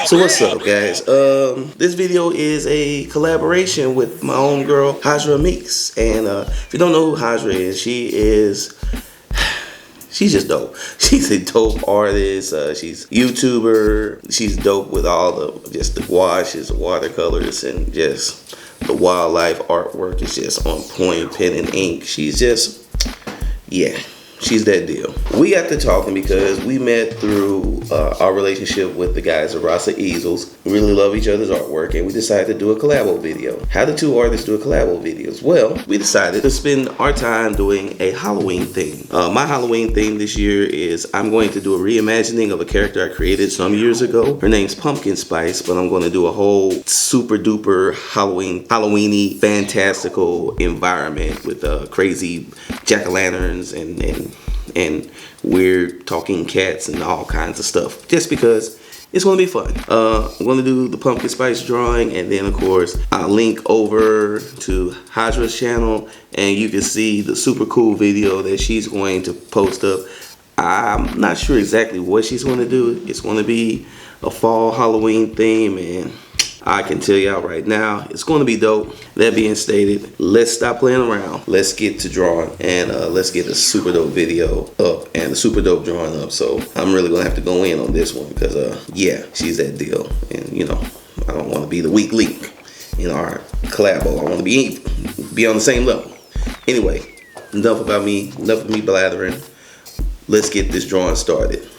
So what's up, guys? This video is a collaboration with my own girl, Hajra Meeks. And if you don't know who Hajra is, she's just dope. She's a dope artist. She's YouTuber. She's dope with all the washes, the watercolors, and just the wildlife artwork is just on point, pen and ink. She's just, yeah. She's that deal. We got to talking because we met through our relationship with the guys at Rasa Easels. We really love each other's artwork, and we decided to do a collabo video. How do two artists do a collabo videos? Well, we decided to spend our time doing a Halloween theme. My Halloween theme this year is I'm going to do a reimagining of a character I created some years ago. Her name's Pumpkin Spice, but I'm going to do a whole super duper Halloweeny fantastical environment with crazy jack-o'-lanterns and weird talking cats and all kinds of stuff, just because it's going to be fun. I'm going to do the Pumpkin Spice drawing, and then of course I'll link over to Hajra's channel and you can see the super cool video that she's going to post up. I'm not sure exactly what she's going to do. It's going to be a fall Halloween theme, and I can tell y'all right now, it's going to be dope. That being stated, let's stop playing around. Let's get to drawing, and let's get a super dope video up and a super dope drawing up. So I'm really going to have to go in on this one because, yeah, she's that deal. And, you know, I don't want to be the weak link in our collabo. I want to be on the same level. Anyway, enough about me. Enough of me blathering. Let's get this drawing started.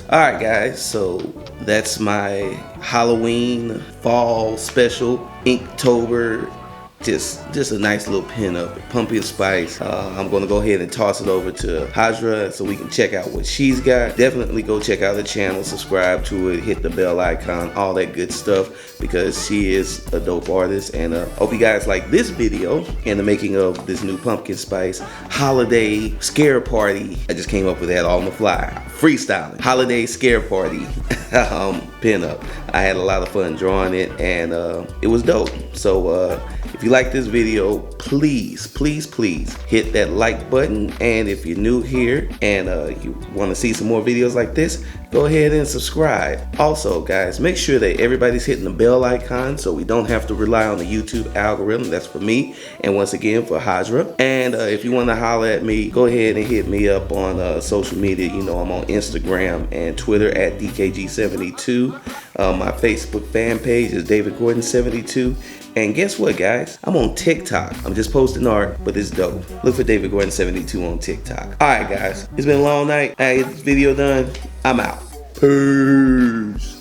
Alright guys, so that's my Halloween fall special, Inktober. Just a nice little pinup, pumpkin spice. I'm gonna go ahead and toss it over to Hajra so we can check out what she's got. Definitely go check out the channel, subscribe to it, hit the bell icon, all that good stuff, because she is a dope artist. And hope you guys like this video and the making of this new pumpkin spice holiday scare party. I just came up with that all on the fly, freestyling. Holiday scare party pinup. I had a lot of fun drawing it, and it was dope. So if you like this video, please hit that like button. And if you're new here and you want to see some more videos like this, go ahead and subscribe. Also guys, make sure that everybody's hitting the bell icon so we don't have to rely on the YouTube algorithm. That's for me, and once again for Hajra. And if you want to holler at me, go ahead and hit me up on social media. You know, I'm on Instagram and Twitter at DKG72. My Facebook fan page is David Gordon 72. And guess what, guys? I'm on TikTok. I'm just posting art, but it's dope. Look for David Gordon 72 on TikTok. Alright guys, it's been a long night. I get this video done. I'm out. Peace.